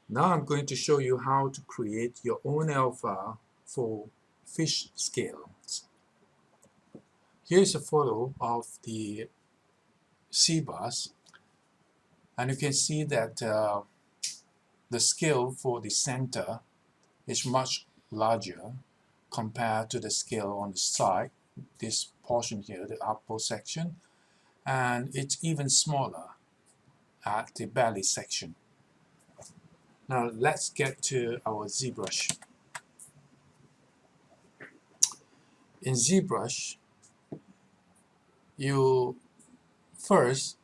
Now I'm going to show you how to create your own alpha for fish scales. Here's a photo of the sea bass, and you can see that the scale for the center is much larger compared to the scale on the side, this portion here, the upper section, and it's even smaller at the belly section. Now let's get to our ZBrush. In ZBrush, you first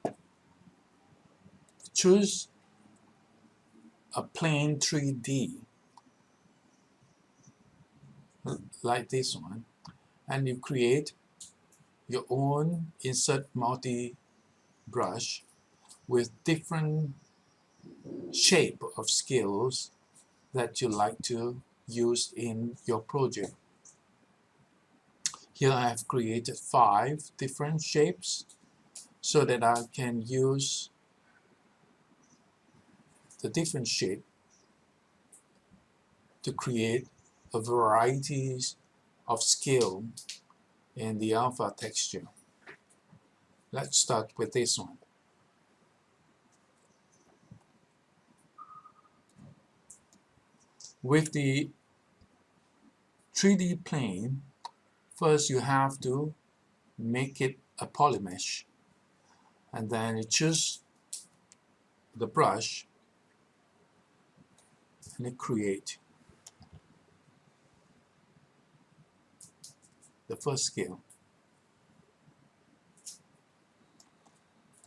choose a plain 3D like this one, and you create your own insert multi brush with different shape of scales that you like to use in your project. Here I have created 5 different shapes so that I can use the different shape to create a variety of scale in the alpha texture. Let's start with this one. With the 3D plane, first you have to make it a polymesh, and then you choose the brush and you create the first scale.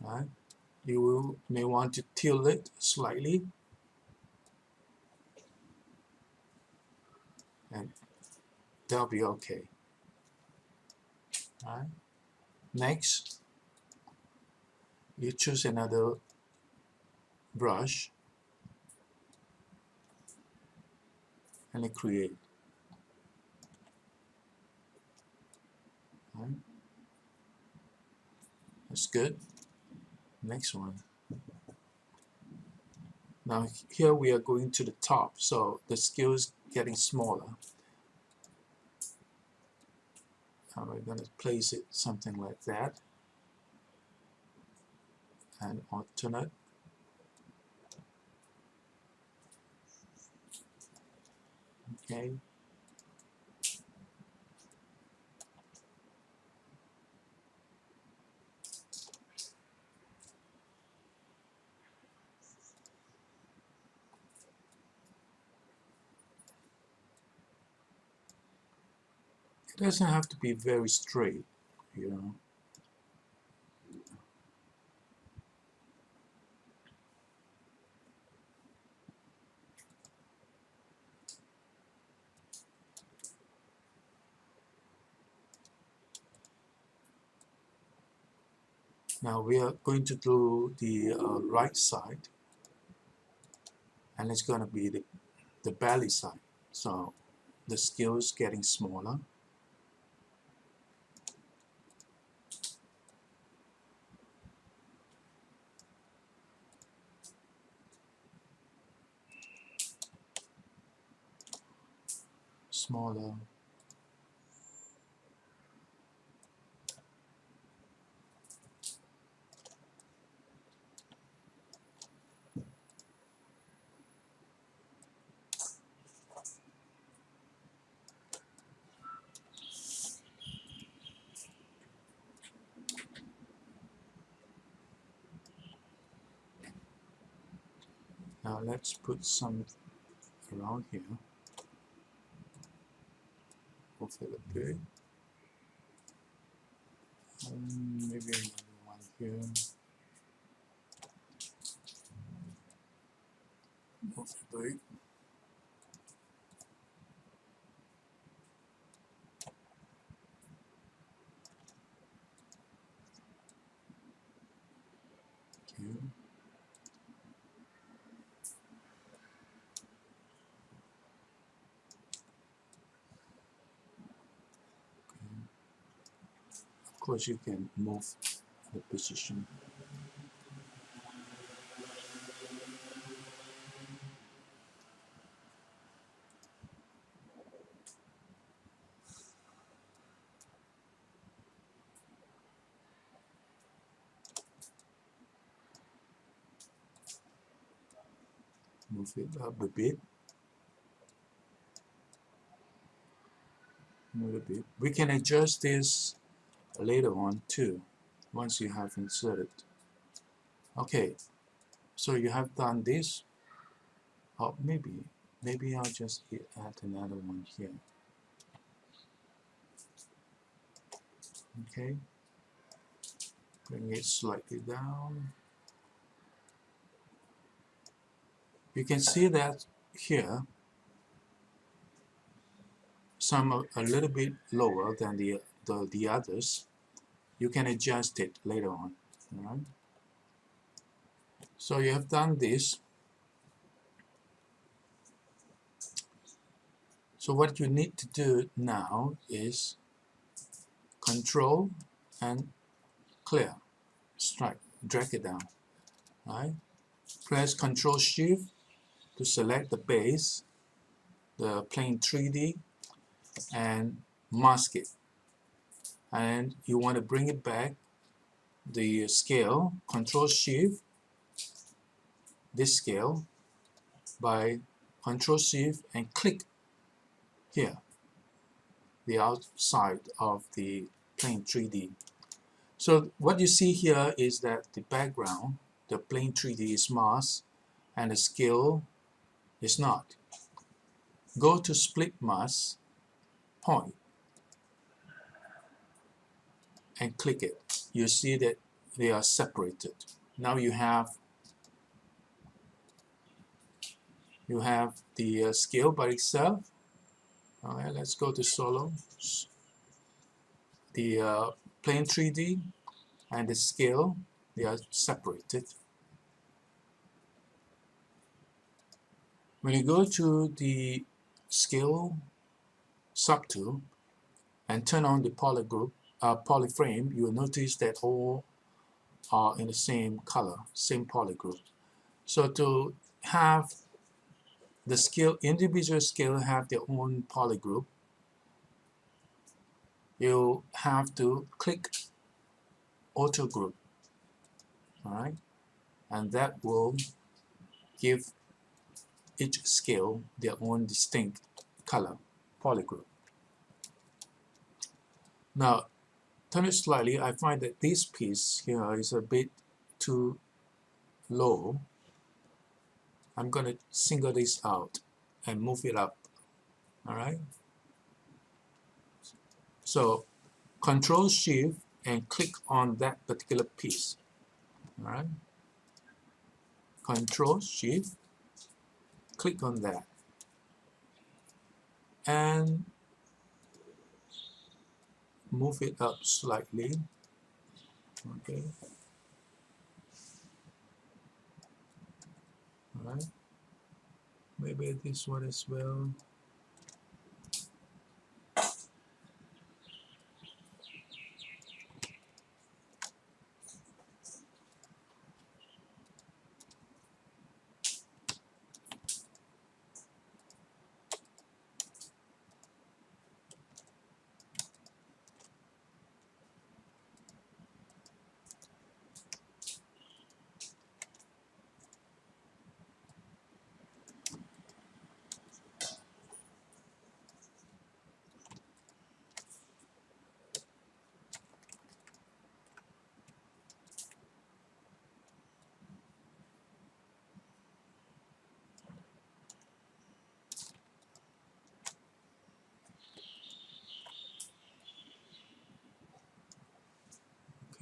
Right? You may want to tilt it slightly, and that'll be okay. Right? Next, you choose another brush and you create. Right? That's good. Next one. Now here we are going to the top, so the scale is getting smaller. Now we're going to place it something like that and alternate. Okay. It doesn't have to be very straight, you know. Now we are going to do the right side, and it's going to be the belly side. So the scale is getting smaller. Smaller. Now let's put some around here. Hopefully look good. Maybe another one here. Hopefully. Okay. Of course you can move the position. Move it up a bit. Move it a bit. We can adjust this later on too, once you have inserted. Okay, so you have done this. Oh, maybe I'll just add another one here. Okay, bring it slightly down. You can see that here some are a little bit lower than the others. You can adjust it later on. All right. So you have done this. So what you need to do now is Control and clear. Strike, drag it down. All right. Press Control Shift to select the base, the plane 3D, and mask it. And you want to bring it back, the scale, Control Shift, this scale, by Control Shift and click here, the outside of the plane 3D. So what you see here is that the background, the plane 3D is masked and the scale is not. Go to Split Mask, Point, and click it. You see that they are separated. Now you have the scale by itself. All right, let's go to Solo. The plane 3D and the scale, they are separated. When you go to the scale subtool and turn on the polyframe, you will notice that all are in the same color, same polygroup. So to have the scale, individual scale have their own polygroup, you have to click auto group, all right, and that will give each scale their own distinct color polygroup. Now turn it slightly. I find that this piece here is a bit too low. I'm going to single this out and move it up. All right. So Control Shift and click on that particular piece. All right. Control Shift, click on that, and move it up slightly. Okay. All right. Maybe this one as well.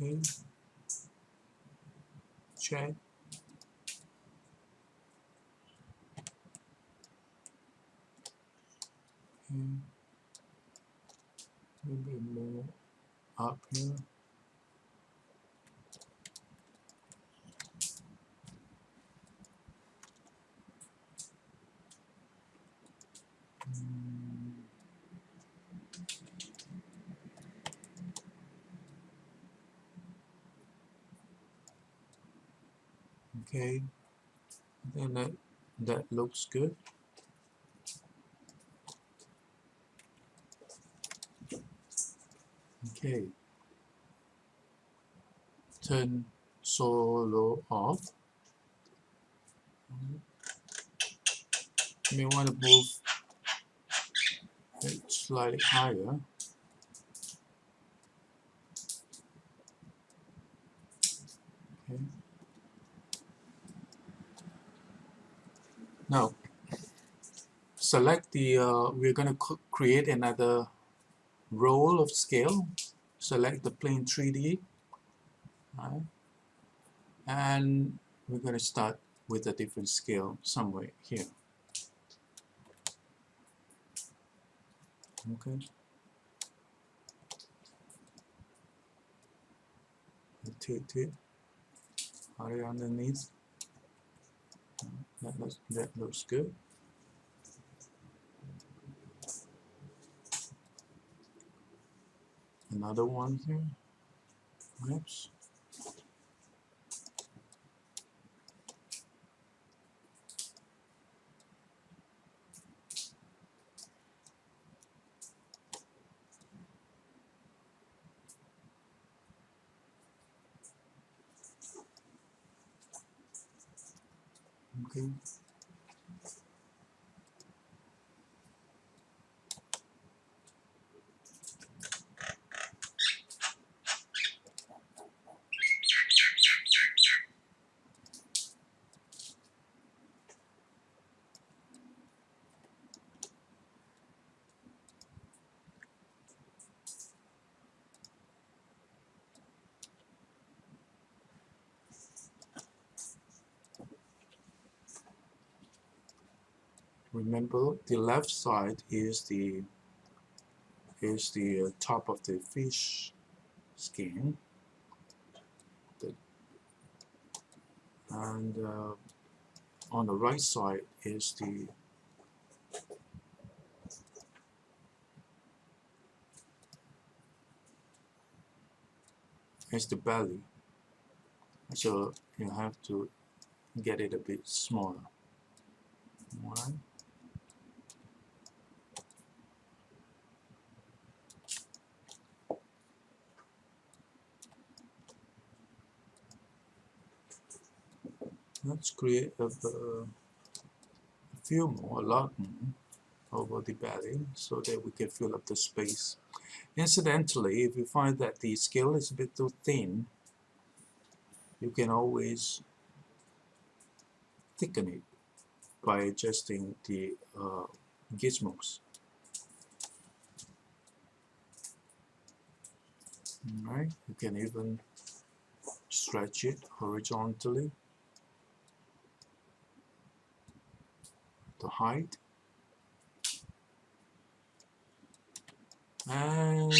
Okay. Check. Okay. Maybe more up here. Okay. Then that looks good. Okay. Turn solo off. You may want to move it slightly higher. Okay. Now, select the, we're going to create another roll of scale. Select the plane 3D. Right? And we're going to start with a different scale somewhere here. Okay. Rotate underneath. That looks good. Another one here. Oops. Okay. Remember, the left side is the top of the fish skin, and on the right side is the belly. So you have to get it a bit smaller. Alright. Let's create a few more, a lot more over the belly so that we can fill up the space. Incidentally, if you find that the scale is a bit too thin, you can always thicken it by adjusting the gizmos. Alright, you can even stretch it horizontally, the height, and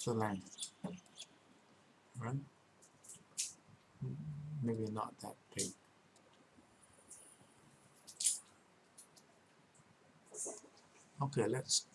the length. Right? Maybe not that big. Okay, let's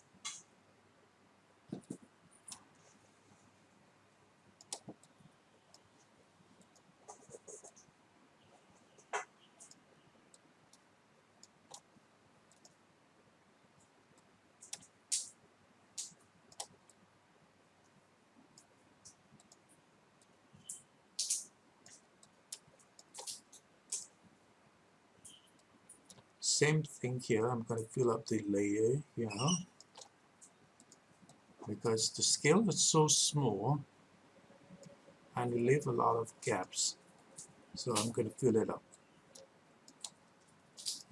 same thing here. I'm going to fill up the layer here because the scale is so small and we leave a lot of gaps, so I'm going to fill it up.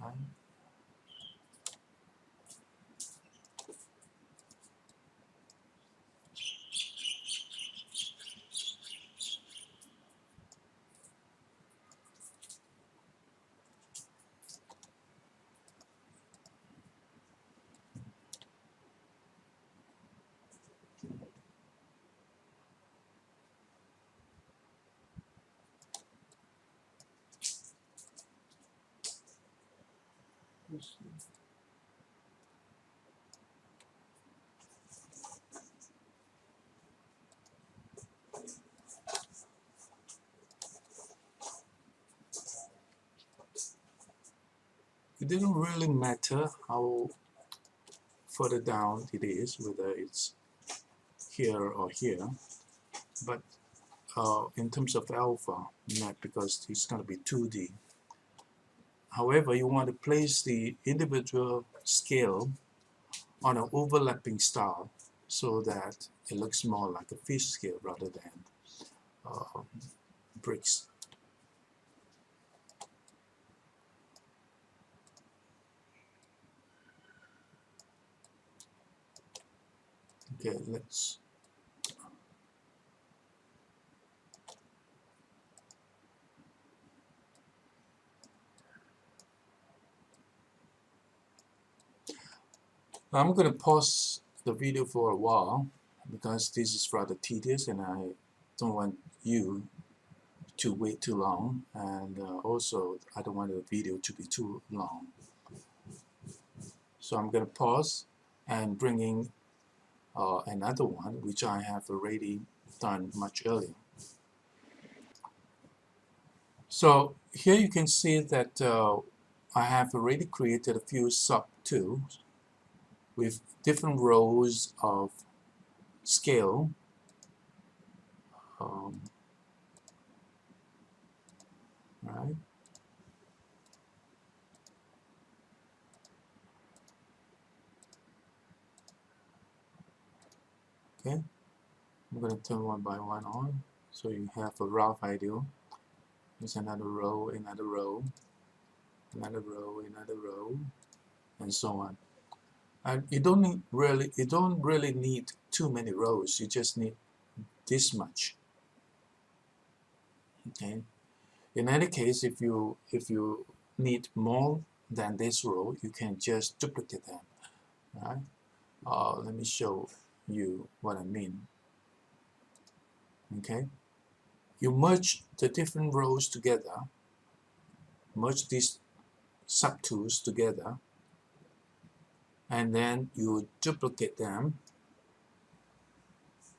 Right. It didn't really matter how further down it is, whether it's here or here, but in terms of alpha, not because it's going to be 2D. However, you want to place the individual scale on an overlapping style so that it looks more like a fish scale rather than bricks. Okay, let's I'm going to pause the video for a while because this is rather tedious and I don't want you to wait too long, and also I don't want the video to be too long. So I'm going to pause and bring in another one which I have already done much earlier. So here you can see that I have already created a few subtools with different rows of scale, right? Okay, I'm going to turn one by one on so you have a rough idea. There's another row, another row, another row, another row, and so on. And you don't really need too many rows. You just need this much. Okay. In any case, if you need more than this row, you can just duplicate them. Right? Let me show you what I mean. Okay. You merge the different rows together. Merge these subtools together, and then you duplicate them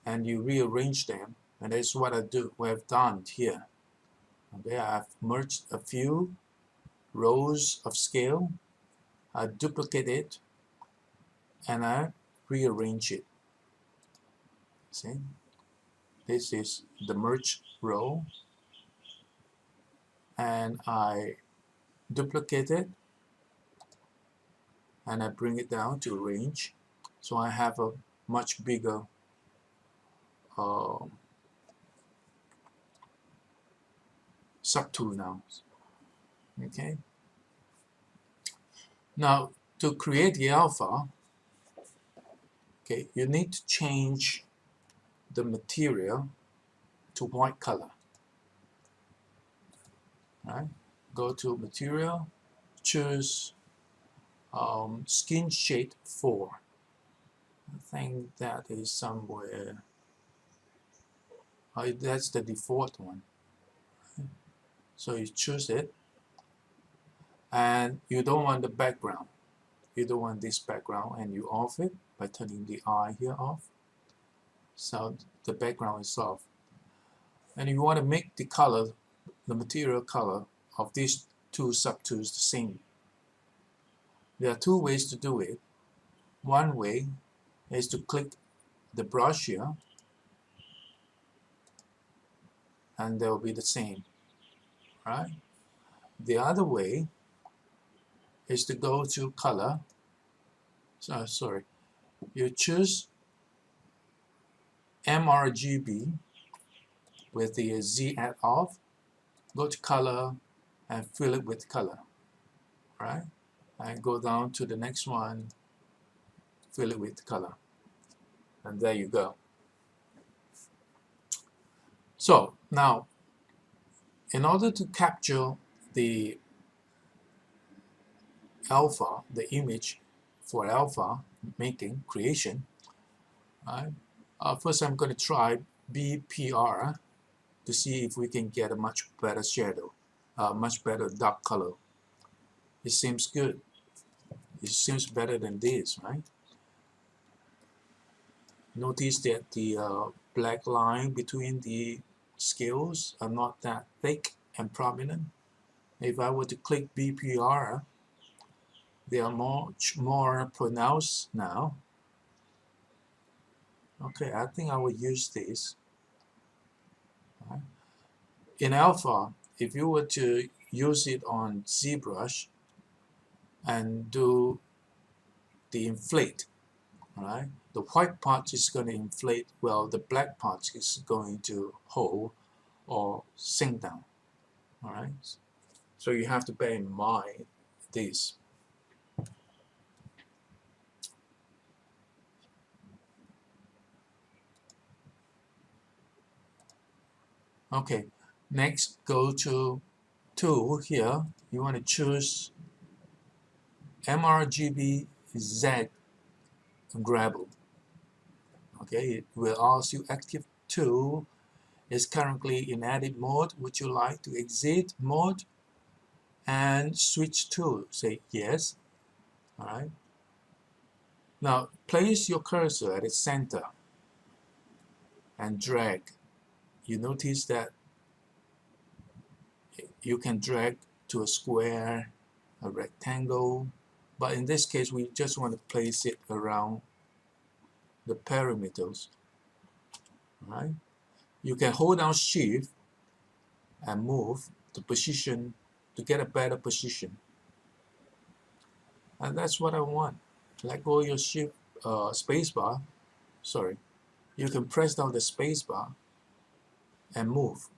and you rearrange them, and that's what we have done here. Okay, I have merged a few rows of scale, I duplicate it, and I rearrange it. See, this is the merge row, and I duplicate it, and I bring it down to arrange, so I have a much bigger subtool now. Okay. Now to create the alpha, okay, you need to change the material to white color. Right? Go to material, choose skin shade 4. I think that is somewhere. That's the default one. So you choose it, and you don't want the background. You don't want this background, and you off it by turning the eye here off. So the background is off. And you want to make the color, the material color of these two subtools the same. There are two ways to do it. One way is to click the brush here, and they will be the same, right? The other way is to go to color. Sorry, you choose mRGB with the Z at off, go to color and fill it with color, right? And go down to the next one, fill it with color, and there you go. So now, in order to capture the alpha, the image for alpha making creation, right? First I'm going to try BPR to see if we can get a much better shadow, much better dark color. It seems good. It seems better than this, right? Notice that the black line between the scales are not that thick and prominent. If I were to click BPR, they are much more pronounced now. Okay, I think I will use this. Right. In alpha, if you were to use it on ZBrush and do the inflate. Alright, the white part is going to inflate while the black part is going to hold or sink down. Alright, so you have to bear in mind this. Okay, next go to tool here. You want to choose mRGB Z Grabble. Okay, it will ask you active tool is currently in edit mode. Would you like to exit mode and switch to? Say yes. Alright. Now place your cursor at its center and drag. You notice that you can drag to a square, a rectangle, but in this case we just want to place it around the perimeters. Alright. You can hold down shift and move to position to get a better position. And that's what I want. Let go your shift spacebar. Sorry. You can press down the spacebar and move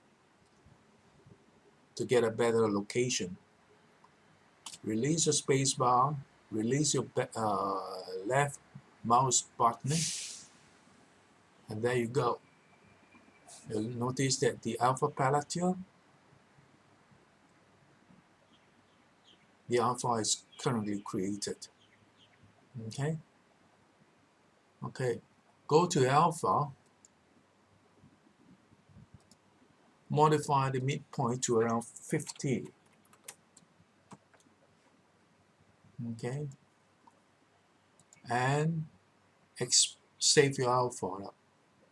to get a better location. Release your spacebar, release your left mouse button, and there you go. You'll notice that the alpha palette here, the alpha is currently created. Okay. Okay. Go to alpha, modify the midpoint to around 50. Okay. And save your alpha.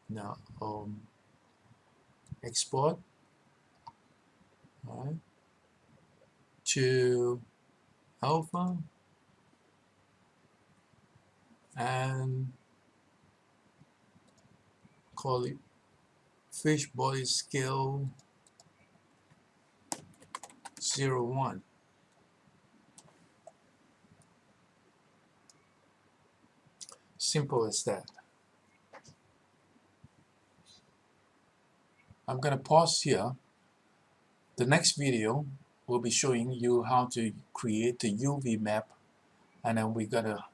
Now export to alpha and call it fish body scale 01. Simple as that. I'm going to pause here. The next video will be showing you how to create the UV map, and then we're going to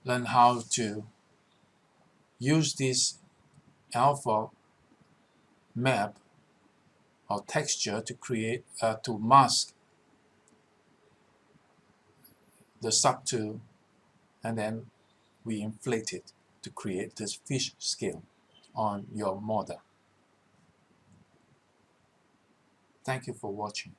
learn how to use this alpha map or texture to create to mask the subtool, and then we inflate it to create this fish scale on your model. Thank you for watching.